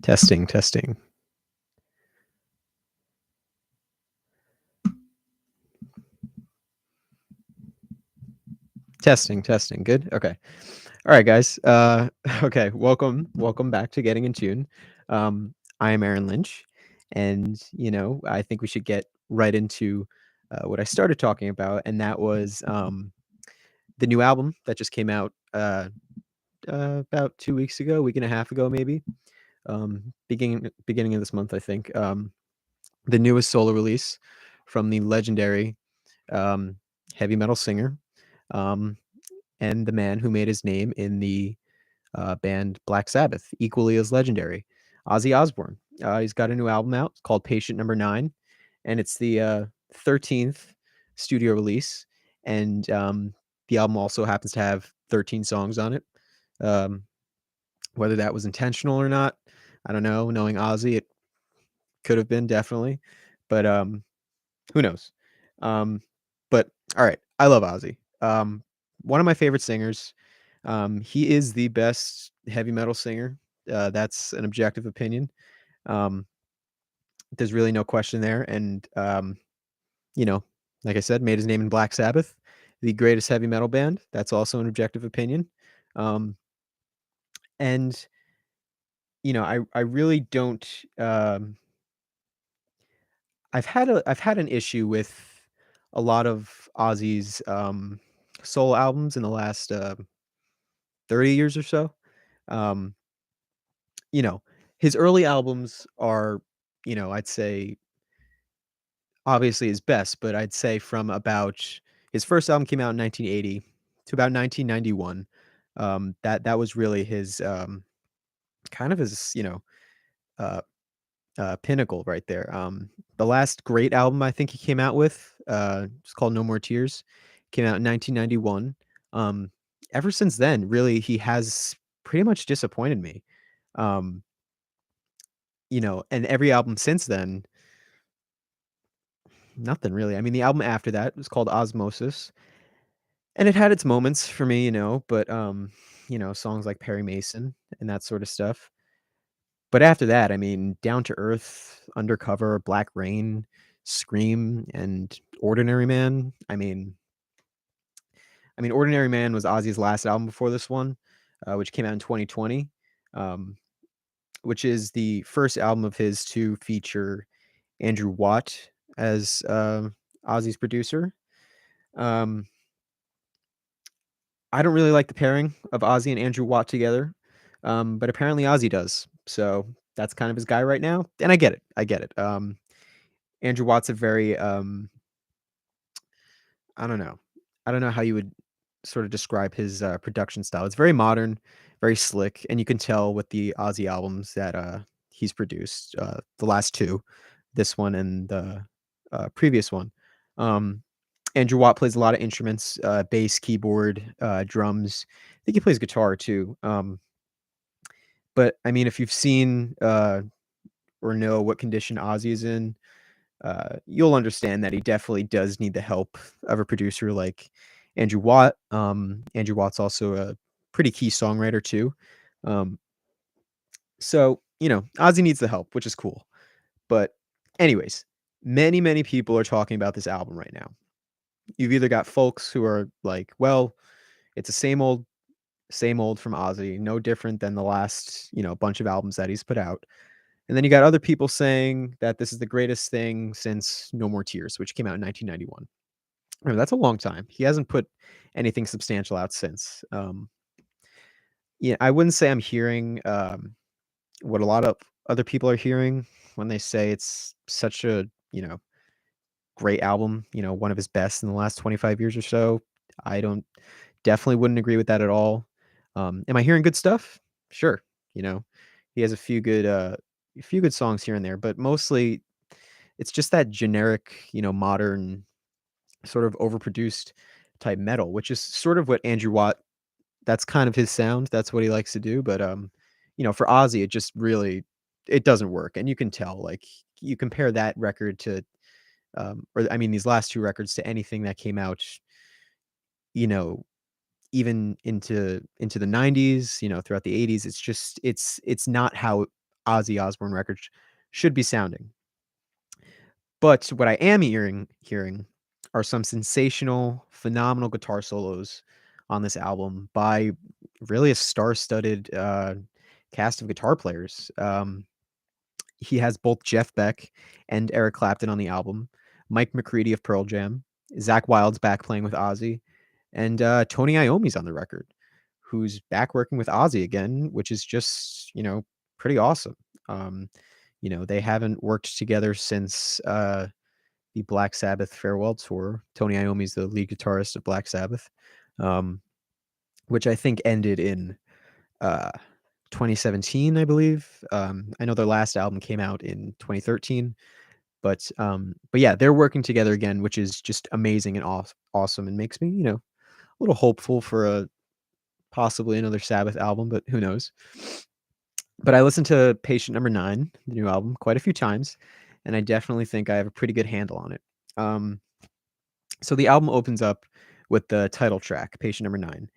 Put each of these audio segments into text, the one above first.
Testing, testing. Testing, testing. Good? Okay. Alright, guys. Okay, welcome back to Getting in Tune. I am Aaron Lynch, and, I think we should get right into, what I started talking about, and that was, the new album that just came out, about 2 weeks ago, week and a half ago, maybe, beginning of this month, I think. The newest solo release from the legendary, um, heavy metal singer, um, and the man who made his name in the band Black Sabbath, equally as legendary, Ozzy Osbourne. He's got a new album out called Patient Number 9, and it's the 13th studio release. And the album also happens to have 13 songs on it. Um, whether that was intentional or not, I don't know. Knowing Ozzy, it could have been definitely, but who knows? Um, but all right, I love Ozzy. One of my favorite singers. He is the best heavy metal singer. That's an objective opinion. Um, there's really no question there. And you know, like I said, made his name in Black Sabbath, the greatest heavy metal band. That's also an objective opinion. Um, and I really don't. I've had an issue with a lot of Ozzy's solo albums in the last 30 years or so. Um, you know, his early albums are, I'd say obviously his best, but I'd say from about his first album came out in 1980 to about 1991. That was really his kind of his, uh, pinnacle right there. The last great album I think he came out with, it's called No More Tears, came out in 1991. Um, ever since then, really, he has pretty much disappointed me. Um, and every album since then, nothing really. I mean, the album after that was called Osmosis, and it had its moments for me, but songs like Perry Mason and that sort of stuff. But after that, I mean, Down to Earth, Undercover, Black Rain, Scream, and Ordinary Man. I mean, Ordinary Man was Ozzy's last album before this one, which came out in 2020, um, which is the first album of his to feature Andrew Watt as Ozzy's producer. Um, I don't really like the pairing of Ozzy and Andrew Watt together, but apparently Ozzy does. So that's kind of his guy right now, and I get it. I get it. Andrew Watt's a very I don't know. I don't know how you would sort of describe his production style. It's very modern, very slick, and you can tell with the Ozzy albums that he's produced, the last two, this one and the previous one. Um, Andrew Watt plays a lot of instruments, bass, keyboard, drums. I think he plays guitar too. But I mean, if you've seen or know what condition Ozzy is in, you'll understand that he definitely does need the help of a producer like Andrew Watt. Andrew Watt's also a pretty key songwriter too. Um, so Ozzy needs the help, which is cool. But anyways, many people are talking about this album right now. You've either got folks who are like, well, it's the same old from Ozzy, no different than the last, bunch of albums that he's put out. And then you got other people saying that this is the greatest thing since No More Tears, which came out in 1991. Remember, that's a long time. He hasn't put anything substantial out since. Yeah, I wouldn't say I'm hearing what a lot of other people are hearing when they say it's such a, great album, one of his best in the last 25 years or so. I don't definitely wouldn't agree with that at all. Am I hearing good stuff? Sure. You know, he has a few good songs here and there, but mostly it's just that generic, modern sort of overproduced type metal, which is sort of what Andrew Watt, that's kind of his sound. That's what he likes to do. But for Ozzy, it just really it doesn't work. And you can tell, like, you compare that record to or I mean these last two records to anything that came out, you know, even into the 90s, throughout the 80s. It's just it's not how Ozzy Osbourne record should be sounding. But what I am hearing are some sensational, phenomenal guitar solos on this album by really a star-studded, cast of guitar players. He has both Jeff Beck and Eric Clapton on the album, Mike McCready of Pearl Jam, Zach Wild's back playing with Ozzy, and, Tony Iommi's on the record, who's back working with Ozzy again, which is just, pretty awesome. Um, they haven't worked together since, the Black Sabbath farewell tour. Tony Iommi's the lead guitarist of Black Sabbath, um, which I think ended in, uh 2017, I believe. I know their last album came out in 2013, but yeah, they're working together again, which is just amazing and awesome, and makes me, a little hopeful for a possibly another Sabbath album, but who knows? But I listened to Patient Number 9, the new album, quite a few times, and I definitely think I have a pretty good handle on it. Um, so the album opens up with the title track, Patient Number 9.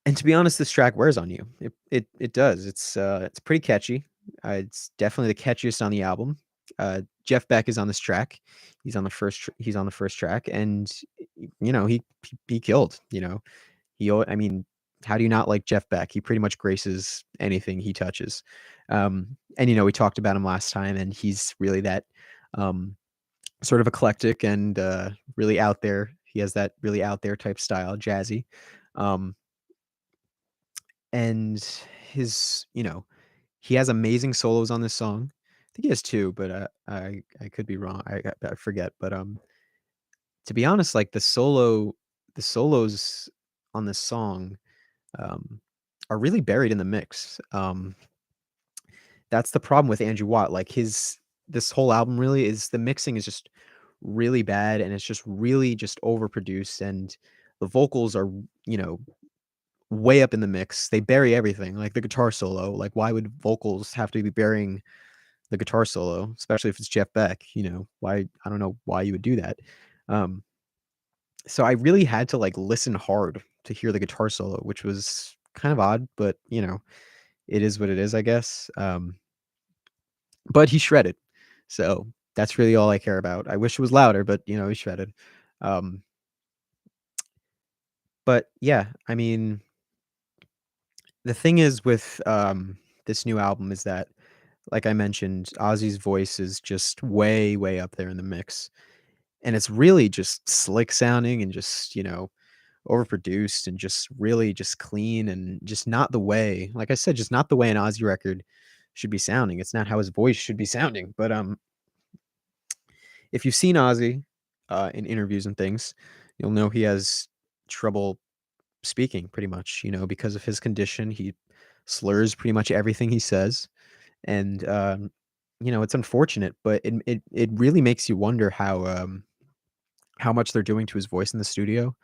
And to be honest, this track wears on you. It does. It's pretty catchy. It's definitely the catchiest on the album. Jeff Beck is on this track. He's on the first track, and he killed. I mean, how do you not like Jeff Beck? He pretty much graces anything he touches. And we talked about him last time, and he's really that sort of eclectic and really out there. He has that really out there type style, jazzy. Um, and his he has amazing solos on this song. I think he has 2, but, I could be wrong. I forget, but, to be honest, like, the solos on this song, um, are really buried in the mix. That's the problem with Andrew Watt, like, his this whole album really is the mixing is just really bad, and it's just really just overproduced, and the vocals are, you know, way up in the mix. They bury everything, like the guitar solo. Like, why would vocals have to be burying the guitar solo, especially if it's Jeff Beck? Why? I don't know why you would do that. Um, so I really had to like listen hard to hear the guitar solo, which was kind of odd, but it is what it is, I guess. But he shredded, so that's really all I care about. I wish it was louder, but he shredded. Um, but yeah, I mean, the thing is with this new album is that, like I mentioned, Ozzy's voice is just way, way up there in the mix. And it's really just slick sounding and just, overproduced and just really just clean and just not the way, like I said, just not the way an Ozzy record should be sounding. It's not how his voice should be sounding. But if you've seen Ozzy in interviews and things, you'll know he has trouble speaking pretty much, because of his condition. He slurs pretty much everything he says. And it's unfortunate, but it really makes you wonder how much they're doing to his voice in the studio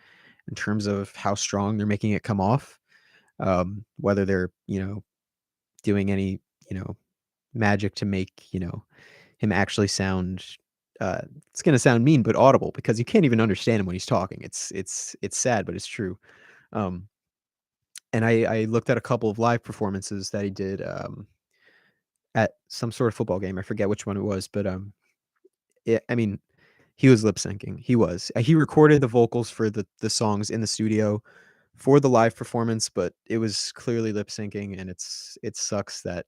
in terms of how strong they're making it come off. Whether they're doing any magic to make him actually sound. It's gonna sound mean, but audible because you can't even understand him when he's talking. It's sad, but it's true. Um, and I looked at a couple of live performances that he did at some sort of football game. I forget which one it was, but I mean, he was lip syncing. He was. He recorded the vocals for the songs in the studio for the live performance, but it was clearly lip syncing, and it sucks that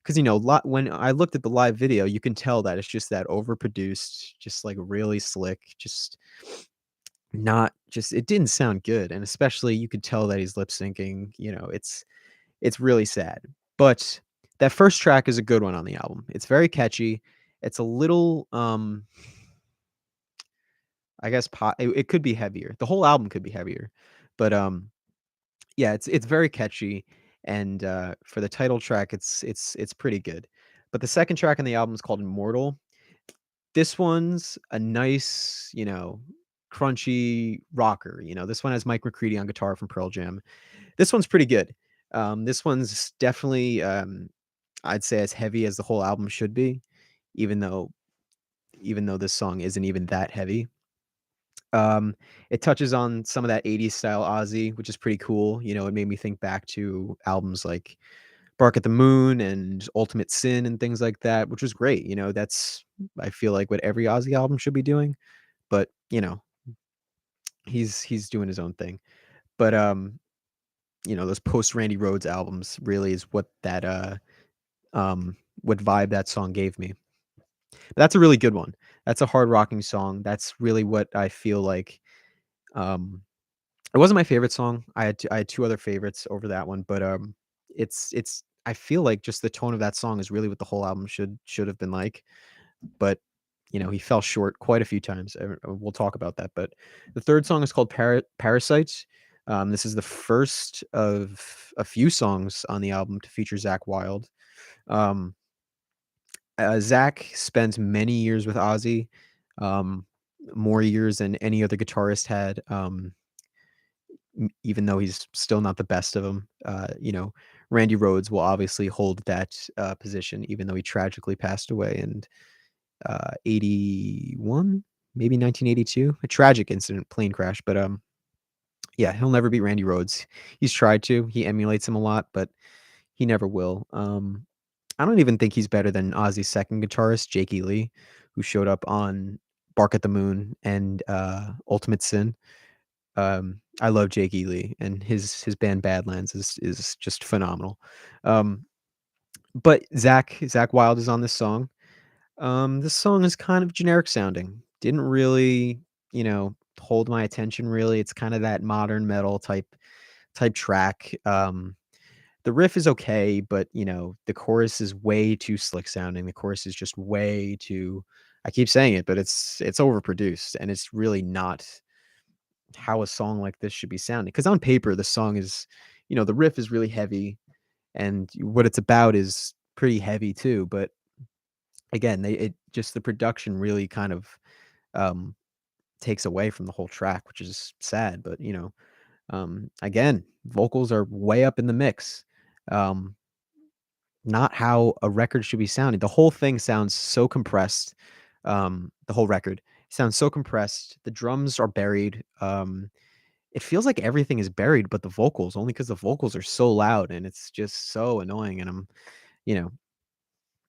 because lot when I looked at the live video, you can tell that it's just that overproduced, just like really slick, just not just it didn't sound good, and especially you could tell that he's lip syncing. It's really sad. But that first track is a good one on the album. It's very catchy. It's a little I guess it could be heavier. The whole album could be heavier. But yeah, it's very catchy, and for the title track it's pretty good. But the second track on the album is called Immortal. This one's a nice, crunchy rocker. This one has Mike McCready on guitar from Pearl Jam. This one's pretty good. This one's definitely I'd say as heavy as the whole album should be, even though this song isn't even that heavy. It touches on some of that 80s style Ozzy, which is pretty cool. It made me think back to albums like Bark at the Moon and Ultimate Sin and things like that, which was great, that's I feel like what every Ozzy album should be doing, but, he's doing his own thing. But, those post Randy Rhoads albums really is what vibe that song gave me. But that's a really good one. That's a hard rocking song. That's really what I feel like, um it wasn't my favorite song. I had 2 other favorites over that one, but, it's I feel like just the tone of that song is really what the whole album should have been like, but, he fell short quite a few times, we'll talk about that, but the 3rd song is called Parasite. This is the first of a few songs on the album to feature Zakk Wylde. Um, Zakk spends many years with Ozzy, um, more years than any other guitarist had, even though he's still not the best of them. Randy Rhoads will obviously hold that position, even though he tragically passed away in 81, maybe 1982. A tragic incident, plane crash. But yeah, he'll never beat Randy Rhoads. He's tried to. He emulates him a lot, but he never will. I don't even think he's better than Ozzy's second guitarist, Jakey Lee, who showed up on Bark at the Moon and Ultimate Sin. I love Jake Ely, and his band Badlands is just phenomenal. Um, but Zach Wild is on this song. This song is kind of generic sounding. Didn't really, hold my attention really. It's kind of that modern metal type track. The riff is okay, but the chorus is way too slick sounding. The chorus is just way too, I keep saying it, but it's overproduced and it's really not how a song like this should be sounding. Because on paper, the song is, the riff is really heavy, and what it's about is pretty heavy too. But again, it just the production really kind of um, takes away from the whole track, which is sad. But again, vocals are way up in the mix. Um, Not how a record should be sounding. The whole thing sounds so compressed. The whole record sounds so compressed. The drums are buried. It feels like everything is buried but the vocals, only because the vocals are so loud, and it's just so annoying, and you know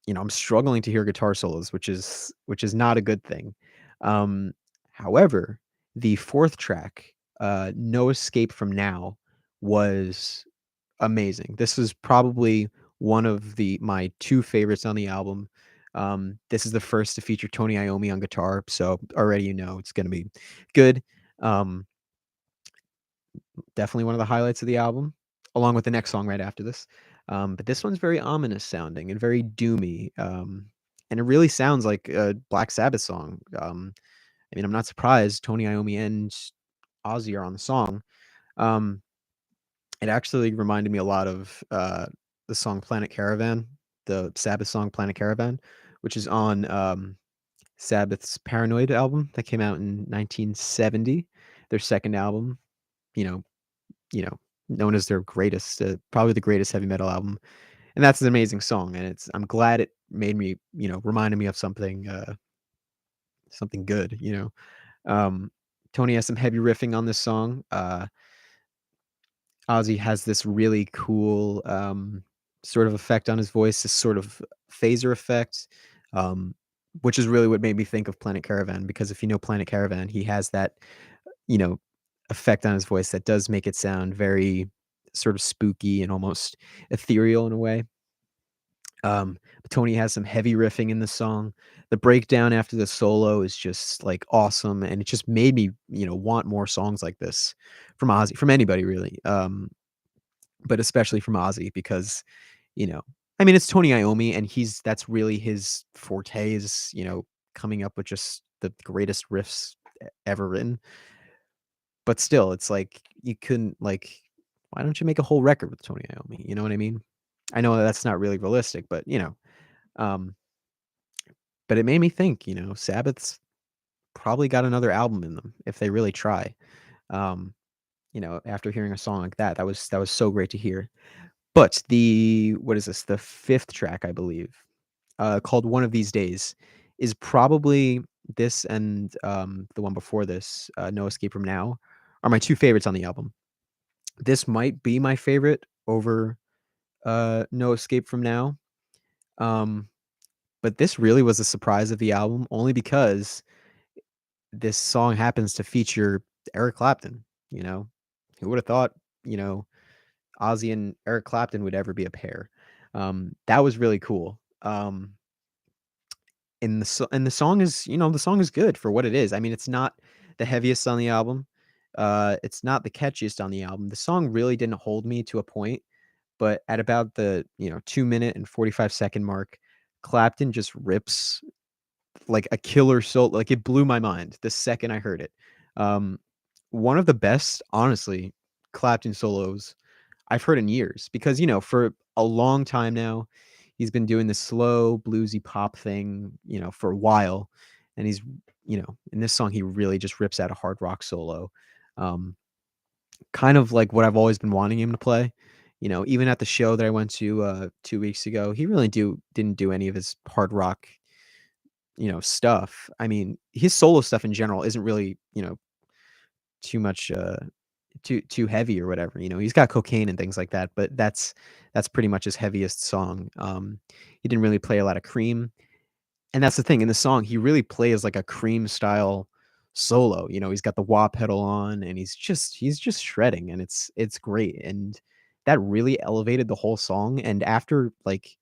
I'm struggling to hear guitar solos, which is not a good thing. Um, However, the 4th track, "No Escape From Now," was amazing. This is probably one of my 2 favorites on the album. This is the first to feature Tony Iommi on guitar, so already it's gonna be good. Um Definitely one of the highlights of the album, along with the next song right after this. But this one's very ominous sounding and very doomy, and it really sounds like a Black Sabbath song. I mean, I'm not surprised Tony Iommi and Ozzy are on the song. Um, it actually reminded me a lot of the song Planet Caravan, the Sabbath song Planet Caravan, which is on Sabbath's Paranoid album that came out in 1970, their second album. You know, you know, known as their greatest, probably the greatest heavy metal album, and that's an amazing song, and I'm glad it made me, reminded me of something good, Tony has some heavy riffing on this song. Ozzy has this really cool, sort of effect on his voice, this sort of phaser effect, um, which is really what made me think of Planet Caravan, because if you know Planet Caravan, he has that, you know, effect on his voice that does make it sound very sort of spooky and almost ethereal in a way. But Tony has some heavy riffing in the song. The breakdown after the solo is just like awesome, and it just made me, want more songs like this from Ozzy, from anybody really. But especially from Ozzy because, you know, I mean, it's Tony Iommi, and that's really his forte is, coming up with just the greatest riffs ever written. But still, it's like you couldn't like why don't you make a whole record with Tony Iommi? You know what I mean? I know that's not really realistic, but um, but it made me think, Sabbath's probably got another album in them if they really try. Um, after hearing a song like that, that was so great to hear. But what is this? The 5th track, I believe, called "One of These Days," is probably this and the one before this, "No Escape From Now," are my 2 favorites on the album. This might be my favorite over, No Escape From Now. Um, but this really was a surprise of the album only because this song happens to feature Eric Clapton, you know? Who would have thought, you know, Ozzy and Eric Clapton would ever be a pair? That was really cool. And the song is, the song is good for what it is. I mean, it's not the heaviest on the album. It's not the catchiest on the album. The song really didn't hold me to a point, but at about the, 2 minute and 45-second mark, Clapton just rips like a killer solo. Like it blew my mind the second I heard it. Um, One of the best, honestly, Clapton solos I've heard in years because, for a long time now, he's been doing this slow bluesy pop thing, for a while. And in this song, he really just rips out a hard rock solo. Um, Kind of like what I've always been wanting him to play. Even at the show that I went to 2 weeks ago, he really didn't do any of his hard rock, stuff. I mean, his solo stuff in general isn't really, too much too heavy or whatever. He's got cocaine and things like that, but that's pretty much his heaviest song. He didn't really play a lot of Cream, and that's the thing, in the song, he really plays like a Cream style solo. He's got the wah pedal on and he's just shredding, and it's great, and that really elevated the whole song. And after like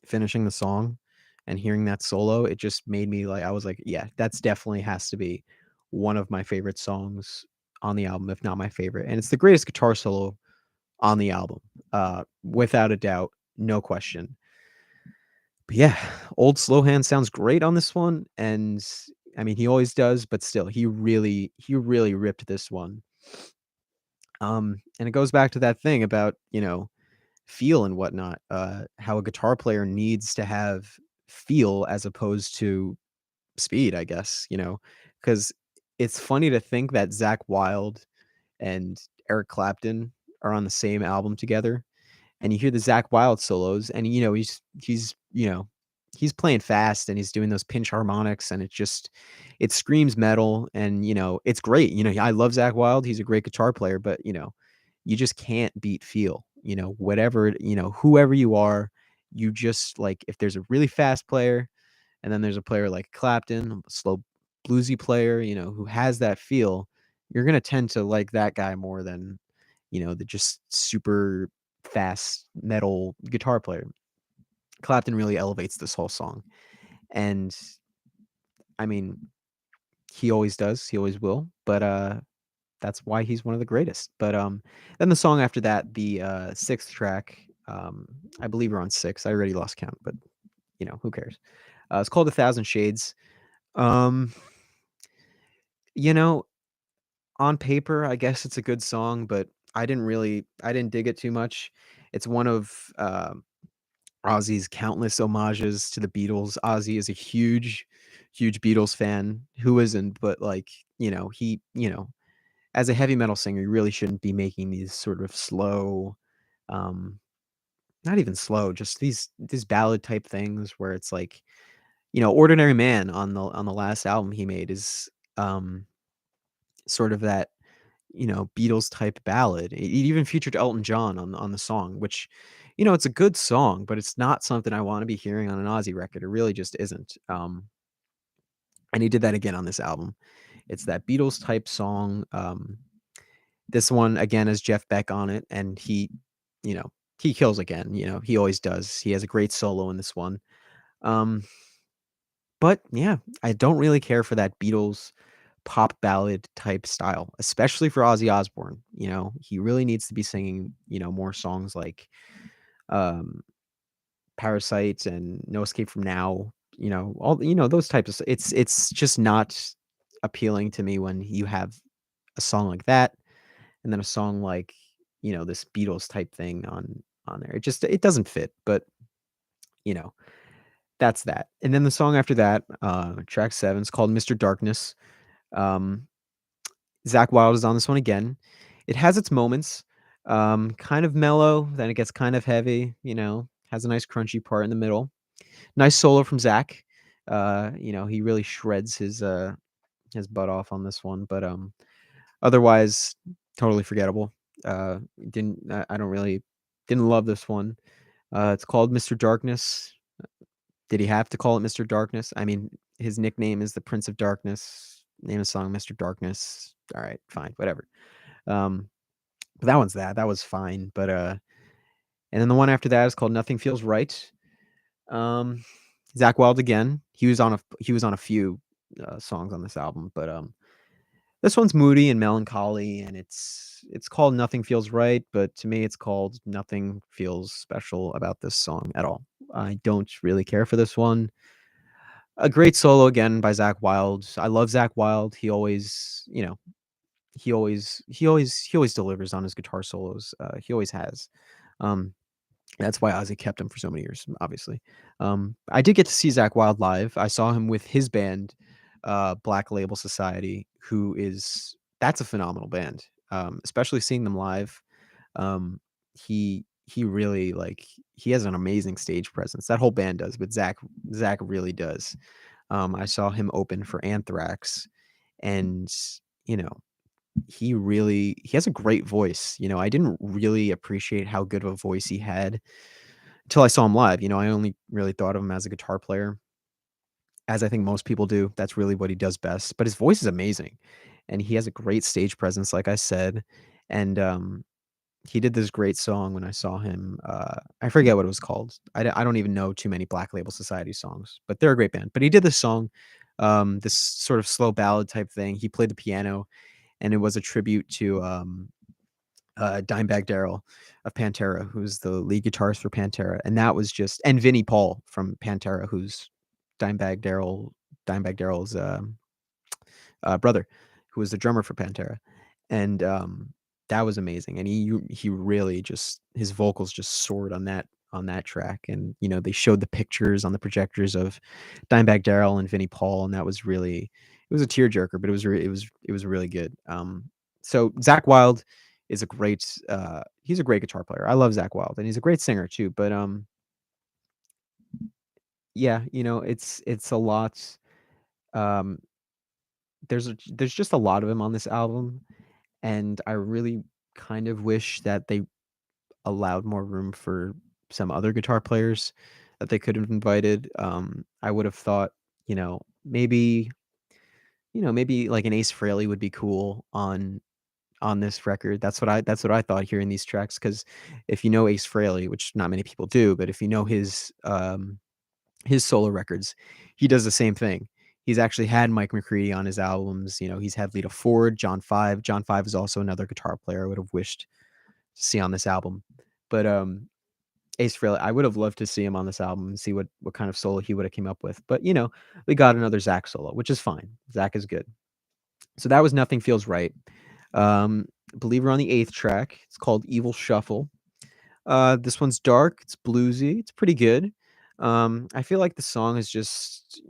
finishing the song and hearing that solo, it just made me like, I was like, yeah, that's definitely has to be one of my favorite songs on the album, if not my favorite. And it's the greatest guitar solo on the album, without a doubt, no question. But yeah, Old Slow Hand sounds great on this one, and I mean, he always does, but still, he really ripped this one. And it goes back to that thing about, feel and whatnot, how a guitar player needs to have feel as opposed to speed, I guess, because it's funny to think that Zach Wild and Eric Clapton are on the same album together, and you hear the Zach Wild solos, and he's playing fast and he's doing those pinch harmonics, and it screams metal, and it's great. I love Zach Wild. He's a great guitar player, but you just can't beat feel. Whatever, whoever you are, you just like if there's a really fast player and then there's a player like Clapton, a slow bluesy player, who has that feel, you're gonna tend to like that guy more than, the just super fast metal guitar player. Clapton really elevates this whole song. And I mean, he always does, he always will, but that's why he's one of the greatest. But then the song after that, the sixth track, I believe we're on six. I already lost count, but who cares? It's called A Thousand Shades. Um, you know, on paper, I guess it's a good song, but I didn't dig it too much. It's one of Ozzy's countless homages to the Beatles. Ozzy is a huge, huge Beatles fan. Who isn't? But like, as a heavy metal singer, you really shouldn't be making these sort of slow, um, not even slow, just these ballad type things where it's like, Ordinary Man on the last album he made is sort of that, Beatles type ballad. It even featured Elton John on the song, which, it's a good song, but it's not something I want to be hearing on an Ozzy record. It really just isn't. And he did that again on this album. It's that Beatles type song. This one again has Jeff Beck on it, and you know, he kills again. He always does. He has a great solo in this one. Um, but yeah, I don't really care for that Beatles pop ballad type style, especially for Ozzy Osbourne. He really needs to be singing, more songs like um Parasite and No Escape From Now, all those types of it's just not appealing to me when you have a song like that and then a song like, this Beatles type thing on there. It doesn't fit, but you know, that's that. And then the song after that, track 7 is called Mr. Darkness. Um Zach Wild is on this one again. It has its moments, kind of mellow, then it gets kind of heavy, has a nice crunchy part in the middle. Nice solo from Zach. He really shreds his butt off on this one, but otherwise totally forgettable. Didn't I don't really. Didn't love this one. It's called Mr. Darkness. Did he have to call it Mr. Darkness? I mean, his nickname is the Prince of Darkness. Name of song Mr. Darkness. All right, fine, whatever. Um, but that one's that. That was fine. But and then the one after that is called Nothing Feels Right. Um, Zach Wild again. He was on a few songs on this album, but this one's moody and melancholy, and it's called Nothing Feels Right, but to me, it's called Nothing Feels Special about this song at all. I don't really care for this one. A great solo again by Zach Wild. I love Zach Wild. He always, he always delivers on his guitar solos. He always has. Um, that's why Ozzy kept him for so many years, obviously. I did get to see Zach Wild live. I saw him with his band, Black Label Society, who is that's a phenomenal band. Especially seeing them live. He really like he has an amazing stage presence. That whole band does, but Zach really does. I saw him open for Anthrax, and you know he has a great voice. I didn't really appreciate how good of a voice he had until I saw him live. I only really thought of him as a guitar player, as I think most people do. That's really what he does best. But his voice is amazing, and he has a great stage presence, like I said. And he did this great song when I saw him. I forget what it was called. I don't even know too many Black Label Society songs, but they're a great band. But he did this song, this sort of slow ballad type thing. He played the piano, and it was a tribute to Dimebag Darrell of Pantera, who's the lead guitarist for Pantera, and that was just and Vinnie Paul from Pantera, who's Dimebag Darrell Dimebag Darrell's brother, who was the drummer for Pantera, and that was amazing. And he really just his vocals just soared on that track. And they showed the pictures on the projectors of Dimebag Darrell and Vinnie Paul, and that was really it was a tearjerker, but it was really good. So Zach Wild is a great he's a great guitar player. I love Zach Wild, and he's a great singer too. But yeah, it's a lot. Um, there's just a lot of him on this album, and I really kind of wish that they allowed more room for some other guitar players that they could have invited. I would have thought, maybe like an Ace Frehley would be cool on this record. That's what I thought hearing these tracks. Because if you know Ace Frehley, which not many people do, but if you know his solo records, he does the same thing. He's actually had Mike McCready on his albums. He's had Lita Ford, John Five. John Five is also another guitar player I would have wished to see on this album. But Ace Frehley, I would have loved to see him on this album and see what kind of solo he would have came up with. But we got another Zach solo, which is fine. Zach is good. So that was Nothing Feels Right. I believe we're on the eighth track. It's called Evil Shuffle. This one's dark. It's bluesy. It's pretty good. I feel like the song is just,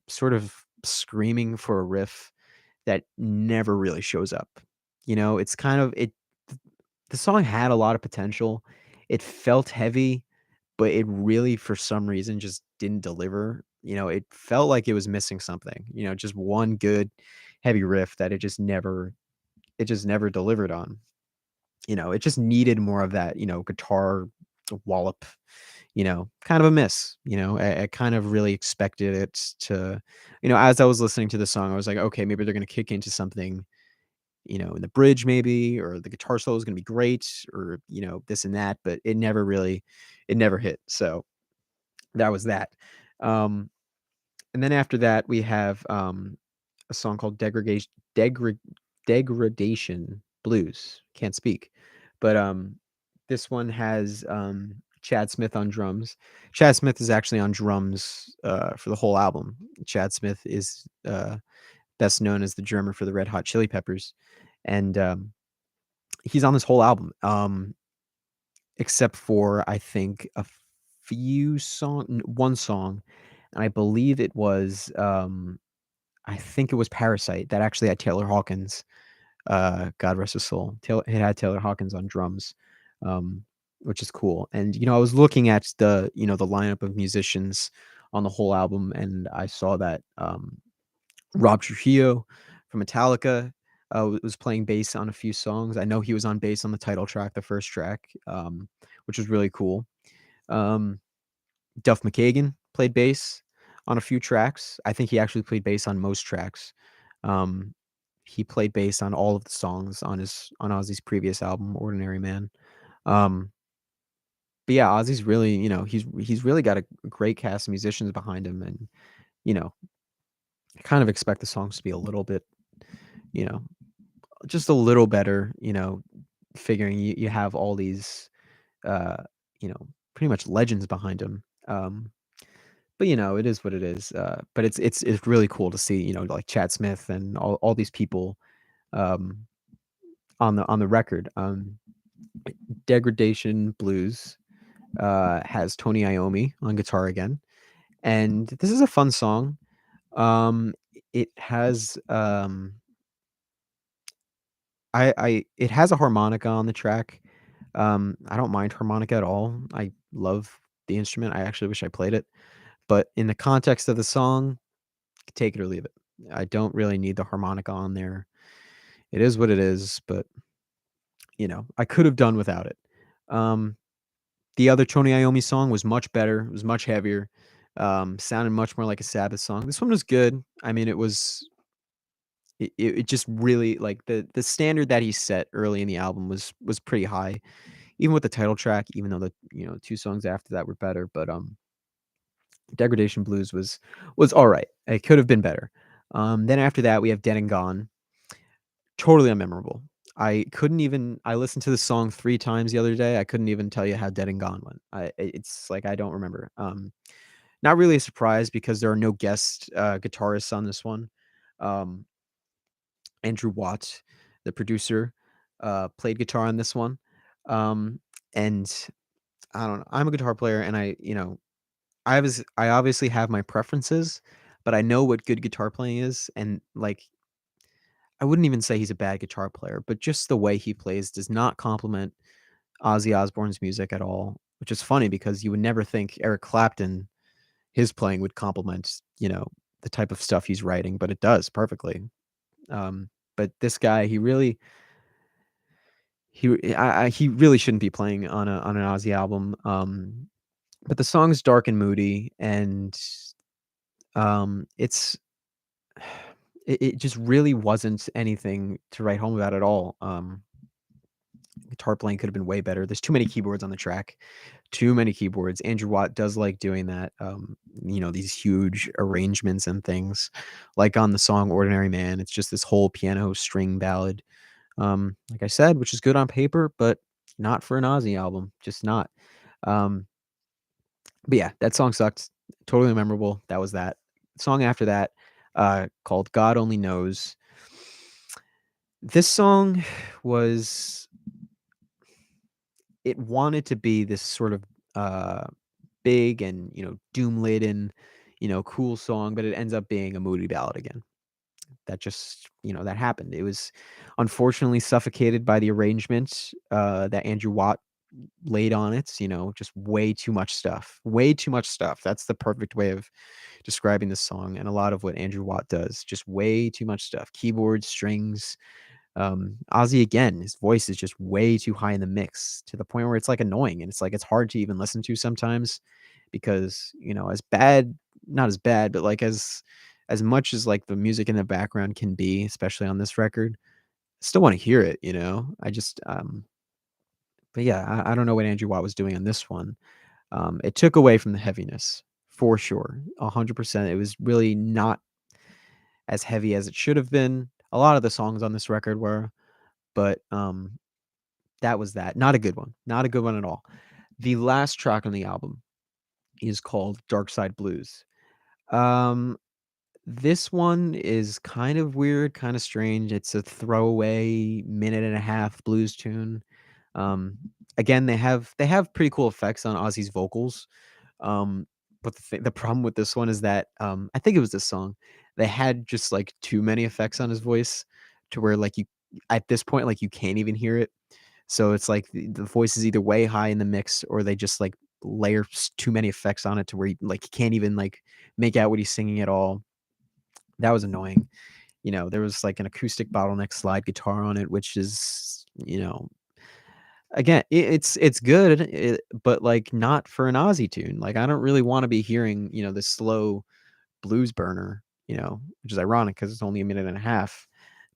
sort of screaming for a riff that never really shows up. It's kind of it. The song had a lot of potential. It felt heavy, but it really, for some reason, just didn't deliver. It felt like it was missing something. Just one good heavy riff that it just never delivered on. It just needed more of that, guitar wallop, kind of a miss. I kind of really expected it to, as I was listening to the song, I was like, okay, maybe they're going to kick into something, in the bridge maybe, or the guitar solo is going to be great, or, this and that, but it never hit. So that was that. Um, and then after that, we have a song called Degradation Blues. Can't speak. But this one has Chad Smith on drums. Chad Smith is actually on drums for the whole album. Chad Smith is best known as the drummer for the Red Hot Chili Peppers, and he's on this whole album, except for I think one song, and I believe it was I think it was Parasite that actually had Taylor Hawkins, God rest his soul. It had Taylor Hawkins on drums, um, which is cool. And I was looking at the lineup of musicians on the whole album, and I saw that Rob Trujillo from Metallica was playing bass on a few songs. I know he was on bass on the title track, the first track, which was really cool. Um, Duff McKagan played bass on a few tracks. I think he actually played bass on most tracks. Um, he played bass on all of the songs on Ozzy's previous album, Ordinary Man. Um, but yeah, Ozzy's really, he's really got a great cast of musicians behind him, and you know, I kind of expect the songs to be a little bit, you know, just a little better, figuring you have all these, uh, pretty much legends behind him. But it is what it is. But it's really cool to see, like Chad Smith and all these people um, on the record. Degradation Blues has Tony Iommi on guitar again, and this is a fun song. It has it has a harmonica on the track. I don't mind harmonica at all. I love the instrument. I actually wish I played it. But in the context of the song, take it or leave it. I don't really need the harmonica on there. It is what it is, but I could have done without it. Um, the other Tony Iommi song was much better. It was much heavier. Sounded much more like a Sabbath song. This one was good. I mean, it just really like the standard that he set early in the album was pretty high, even with the title track, even though the two songs after that were better. But Degradation Blues was all right. It could have been better. Then after that, we have Dead and Gone. Totally unmemorable. I listened to the song 3 times the other day. I couldn't even tell you how Dead and Gone went. It's like I don't remember. Not really a surprise because there are no guest guitarists on this one. Um, Andrew Watt, the producer, played guitar on this one. Um, and I don't know. I'm a guitar player, and I obviously have my preferences, but I know what good guitar playing is, and like I wouldn't even say he's a bad guitar player, but just the way he plays does not complement Ozzy Osbourne's music at all, which is funny because you would never think Eric Clapton, his playing would complement, the type of stuff he's writing, but it does perfectly. But this guy, he really shouldn't be playing on an Ozzy album. But the song's dark and moody, and it's it just really wasn't anything to write home about at all. Guitar playing could have been way better. There's too many keyboards on the track. Too many keyboards. Andrew Watt does like doing that, these huge arrangements and things. Like on the song Ordinary Man, it's just this whole piano string ballad. Like I said, which is good on paper, but not for an Ozzy album. Just not. Um, but yeah, that song sucked. Totally memorable. That was that. Song after that, called God Only Knows. This song was it wanted to be this sort of uh big and doom laden, cool song, but it ends up being a moody ballad again. That just that happened. It was unfortunately suffocated by the arrangement that Andrew Watt laid on it. Just way too much stuff. Way too much stuff. That's the perfect way of describing this song, and a lot of what Andrew Watt does. Just way too much stuff. Keyboards, strings, Ozzy again, his voice is just way too high in the mix to the point where it's like annoying and it's like it's hard to even listen to sometimes because, as bad, not as bad, but like as much as like the music in the background can be, especially on this record, I still want to hear it. I just but yeah, I don't know what Andrew Watt was doing on this one. It took away from the heaviness for sure. 100%. It was really not as heavy as it should have been. A lot of the songs on this record were, but that was that. Not a good one. Not a good one at all. The last track on the album is called Dark Side Blues. Um, this one is kind of weird, kind of strange. It's a throwaway minute and a half blues tune. Um, again, they have pretty cool effects on Ozzy's vocals. Um, but the problem with this one is that I think it was this song. They had just like too many effects on his voice to where like you at this point like you can't even hear it. So it's like the voice is either way high in the mix or they just like layer too many effects on it to where you like you can't even like make out what he's singing at all. That was annoying. There was like an acoustic bottleneck slide guitar on it, which is, again, it's good, but like not for an Ozzy tune. Like I don't really want to be hearing, this slow blues burner, which is ironic because it's only a minute and a half.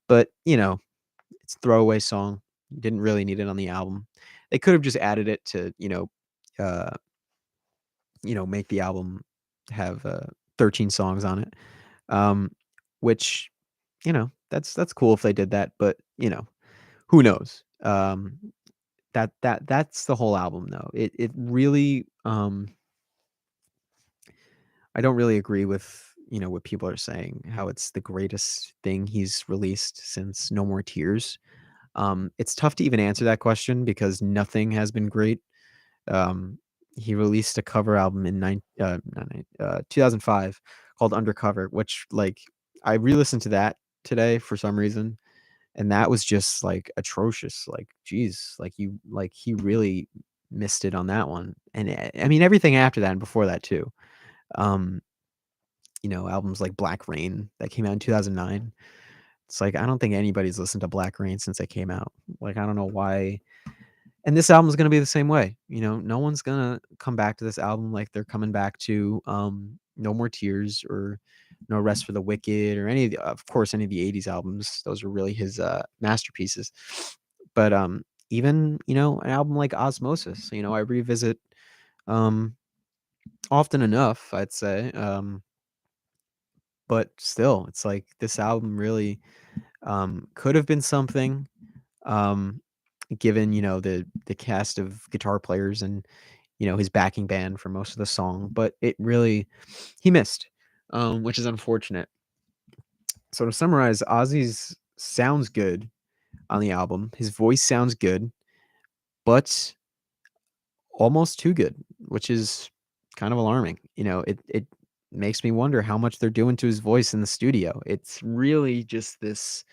But it's a throwaway song. You didn't really need it on the album. They could have just added it to, uh, make the album have 13 songs on it. Um, which, that's cool if they did that, but who knows? That's the whole album though. It really I don't really agree with, what people are saying, how it's the greatest thing he's released since No More Tears. It's tough to even answer that question because nothing has been great. Um, he released a cover album in 2005 called Undercover, which like I re-listened to that today for some reason, and that was just like atrocious. Like, geez, like he really missed it on that one. And I mean everything after that and before that too. Um, albums like Black Rain that came out in 2009. It's like I don't think anybody's listened to Black Rain since it came out. Like I don't know why. And this album is gonna be the same way. No one's gonna come back to this album like they're coming back to No More Tears or No Rest for the Wicked or any of of course any of the 80s albums. Those are really his masterpieces. But even, an album like Osmosis, I revisit um often enough, I'd say. But still, it's like this album really could have been something. Um given the cast of guitar players and his backing band for most of the song, but it really he missed, which is unfortunate. So to summarize, Ozzy's sounds good on the album. His voice sounds good, but almost too good, which is kind of alarming. It makes me wonder how much they're doing to his voice in the studio. It's really just this.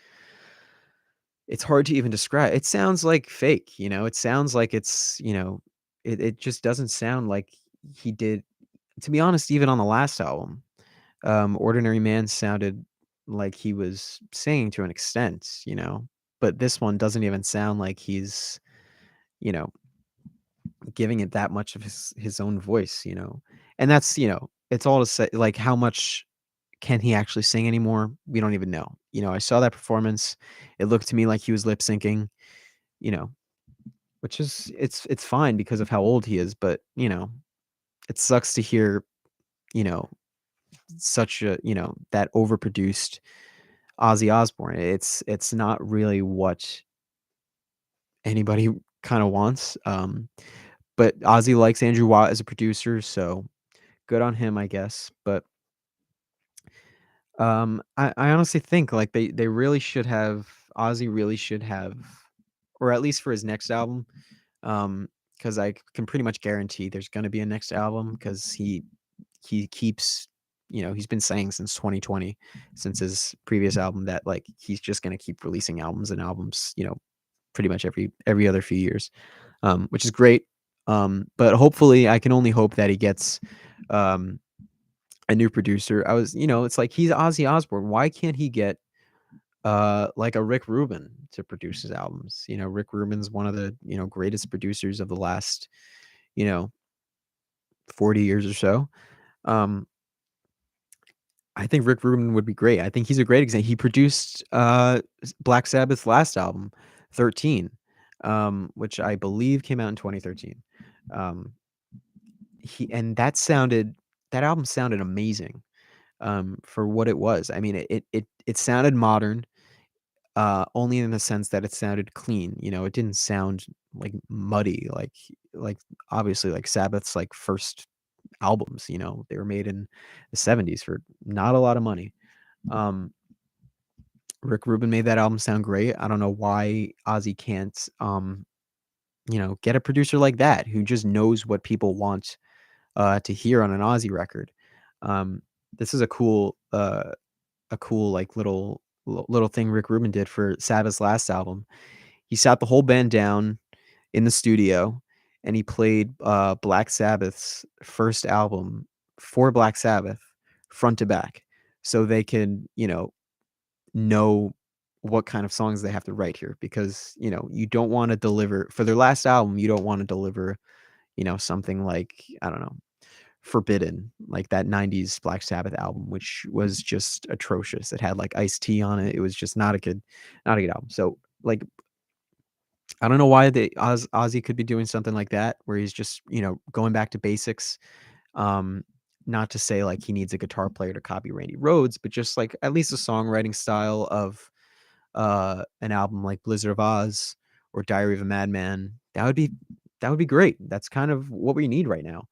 It's hard to even describe. It sounds like fake. It sounds like it just doesn't sound like he did. To be honest, even on the last album, Ordinary Man sounded like he was singing to an extent, but this one doesn't even sound like he's, you know, giving it that much of his own voice, and that's, it's all to say, like, how much can he actually sing anymore? We don't even know. I saw that performance. It looked to me like he was lip syncing, you know, which is it's fine because of how old he is, but it sucks to hear, you know, such a, that overproduced Ozzy Osbourne. It's not really what anybody kind of wants. But Ozzy likes Andrew Watt as a producer, so good on him, I guess. But I honestly think like they really should have Ozzy really should have, or at least for his next album, because I can pretty much guarantee there's going to be a next album because he keeps, he's been saying since 2020, since his previous album, that like he's just going to keep releasing albums and albums, pretty much every other few years, which is great. But hopefully, I can only hope that he gets um, a new producer. It's like he's Ozzy Osbourne. Why can't he get like a Rick Rubin to produce his albums? Rick Rubin's one of the greatest producers of the last you know 40 years or so. Um, I think Rick Rubin would be great. I think he's a great example. He produced Black Sabbath's last album, 13, which I believe came out in 2013. Um, he and that album sounded amazing for what it was. I mean, it sounded modern, only in the sense that it sounded clean. It didn't sound like muddy, like obviously like Sabbath's like first albums. They were made in the 70s for not a lot of money. Um, Rick Rubin made that album sound great. I don't know why Ozzy can't, get a producer like that who just knows what people want to hear on an Ozzy record. Um, this is a cool like little thing Rick Rubin did for Sabbath's last album. He sat the whole band down in the studio and he played Black Sabbath's first album for Black Sabbath front to back so they could, know what kind of songs they have to write here because, you don't wanna deliver for their last album, you don't wanna deliver, something like, I don't know, Forbidden, like that '90s Black Sabbath album, which was just atrocious. It had, like, Ice-T on it. It was just not a good album. So, like, I don't know why Ozzy could be doing something like that, where he's just, going back to basics. Um, Not to say, like, he needs a guitar player to copy Randy Rhoads, but just, like, at least a songwriting style of, an album like Blizzard of Oz or Diary of a Madman. That would be great. That's kind of what we need right now.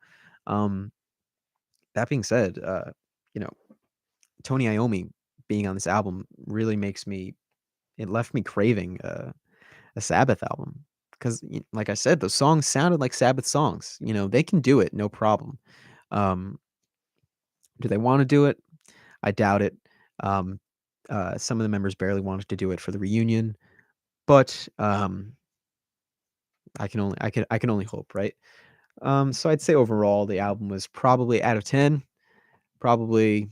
Um, that being said, you know, Tony Iommi being on this album really makes me it left me craving, a Sabbath album, 'cause like I said, those songs sounded like Sabbath songs. They can do it, no problem. Um, do they wanna do it? I doubt it. Um, some of the members barely wanted to do it for the reunion, but, I can only hope, right? So I'd say overall, the album was probably out of 10, probably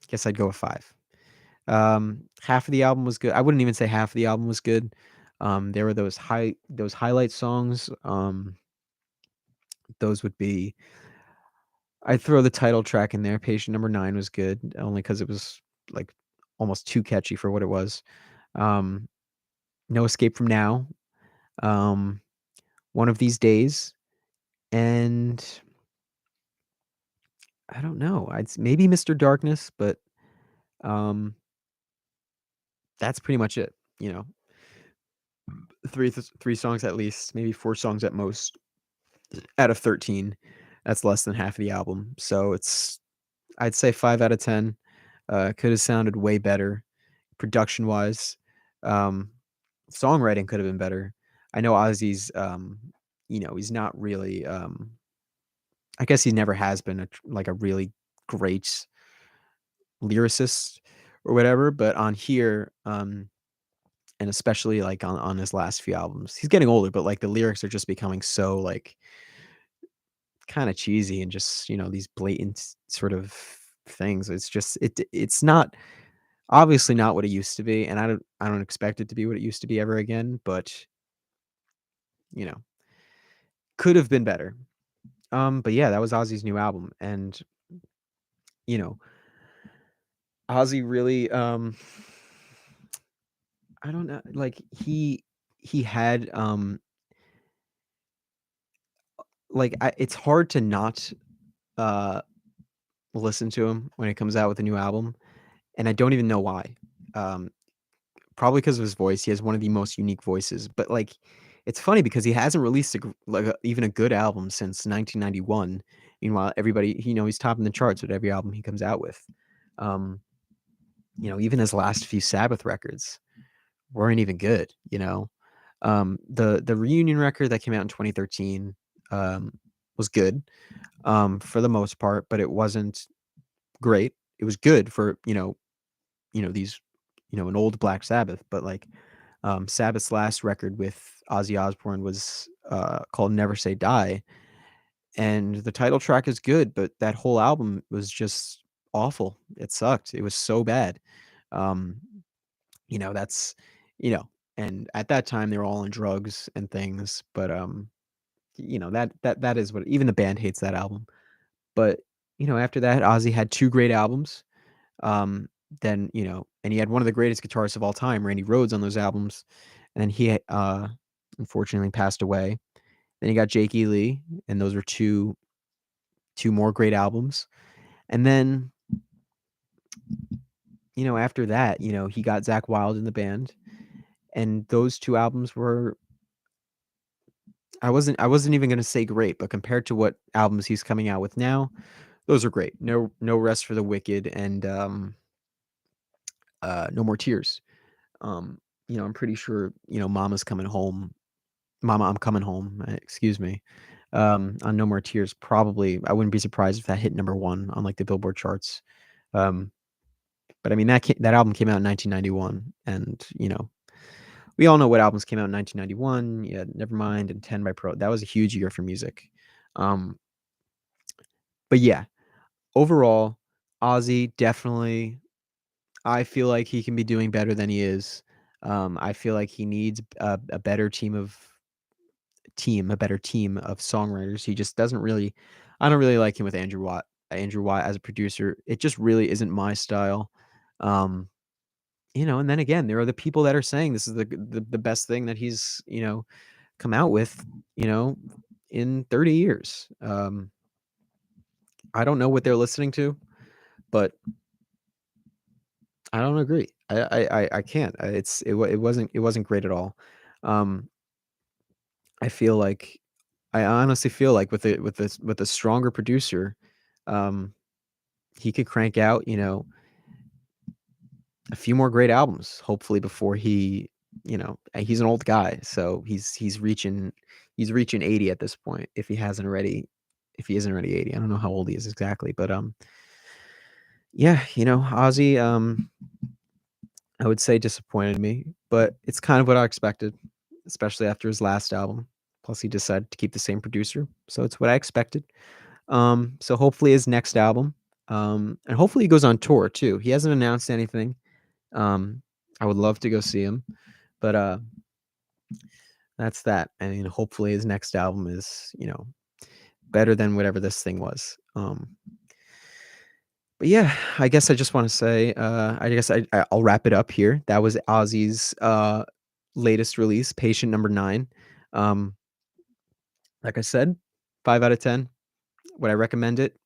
guess I'd go with 5. Half of the album was good. I wouldn't even say half of the album was good. There were those highlight songs. Those would be I'd throw the title track in there. Patient Number 9 was good, only because it was, like, almost too catchy for what it was. Um, No Escape From Now, um, One of These Days, and I don't know, maybe Mr. Darkness, but, um, that's pretty much it, you know? 3 songs at least, maybe 4 songs at most out of 13. That's less than half of the album, so I'd say 5 out of 10. Coulda sounded way better production-wise. Um, Songwriting could have been better. I know Ozzy's, he's not really, I guess he never has been like a really great lyricist or whatever, but on here, and especially, like, on his last few albums he's getting older, but, like, the lyrics are just becoming so, like, kinda cheesy and just, these blatant sort of things. It's just it's not obviously not what it used to be, and I don't expect it to be what it used to be ever again, but, you know, could have been better. But yeah, that was Ozzy's new album, and, you know, Ozzy really, I don't know, like, he had, like, it's hard to not, uh, listen to him when it comes out with a new album, and I don't even know why. Um, Probably because of his voice. He has one of the most unique voices, but, like, it's funny because he hasn't released even a good album since 1991. Meanwhile, everybody he's topping the charts with every album he comes out with. Um, even his last few Sabbath records weren't even good, you know? The reunion record that came out in 2013, was good, for the most part, but it wasn't great. It was good for, these an old Black Sabbath, but, like, Sabbath's last record with Ozzy Osbourne was, called Never Say Die, and the title track is good, but that whole album was just awful. It sucked. It was so bad. Um, that's you know, and at that time, they were all on drugs and things, but, that is what even the band hates that album. But, after that, Ozzy had 2 great albums. Um, then, and he had one of the greatest guitarists of all time, Randy Rhoads, on those albums, and unfortunately passed away. Then you got Jake E. Lee, and those were two more great albums. And then, after that, he got Zach Wild in the band, and those 2 albums were I wasn't even gonna say great, but compared to what albums he's coming out with now, those are great. No Rest for the Wicked and, No More Tears. I'm pretty sure, Mama, I'm Coming Home, excuse me, on No More Tears, probably I wouldn't be surprised if that hit number 1 on, like, the Billboard charts. Um, but I mean, that album came out in 1991, and, we all know what albums came out in 1991. Yeah, Nevermind and 10 by Pro. That was a huge year for music. Um, but yeah, overall, Ozzy definitely I feel like he can be doing better than he is. I feel like he needs a better a better team of songwriters. He just doesn't really I don't really like him with Andrew Watt. Andrew Watt as a producer, it just really isn't my style. Um, and then again, there are the people that are saying this is the best thing that he's, come out with, you know, in 30 years. I don't know what they're listening to, but I don't agree. I can't. It wasn't great at all. Um, I feel like I honestly feel like with a stronger producer, um, he could crank out, a few more great albums, hopefully before he's an old guy, so he's reaching 80 at this point if he isn't already 80. I don't know how old he is exactly, but yeah, Ozzy, I would say disappointed me, but it's kind of what I expected, especially after his last album. Plus, he decided to keep the same producer, so it's what I expected. So hopefully his next album, and hopefully he goes on tour too. He hasn't announced anything. Um, I would love to go see him, but that's that. I mean, hopefully his next album is, better than whatever this thing was. But yeah, I guess I just want to say, I guess I'll wrap it up here. That was Ozzy's latest release, Patient Number 9. Um, like I said, 5 out of 10. Would I recommend it?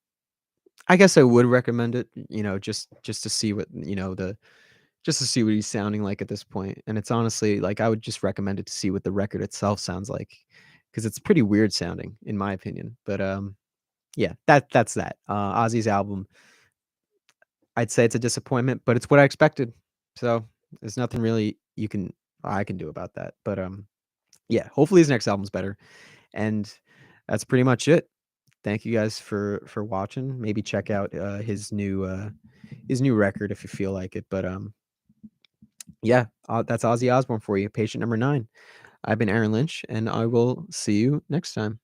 I guess I would recommend it. Just to see just to see what he's sounding like at this point. And it's honestly like I would just recommend it to see what the record itself sounds like, because it's pretty weird sounding, in my opinion. But yeah, that's that. Ozzy's album, I'd say it's a disappointment, but it's what I expected. So there's nothing really I can do about that. But yeah, hopefully his next album's better. And that's pretty much it. Thank you guys for watching. Maybe check out his new record if you feel like it. But yeah, that's Ozzy Osbourne for you. Patient number 9. I've been Aaron Lynch, and I will see you next time.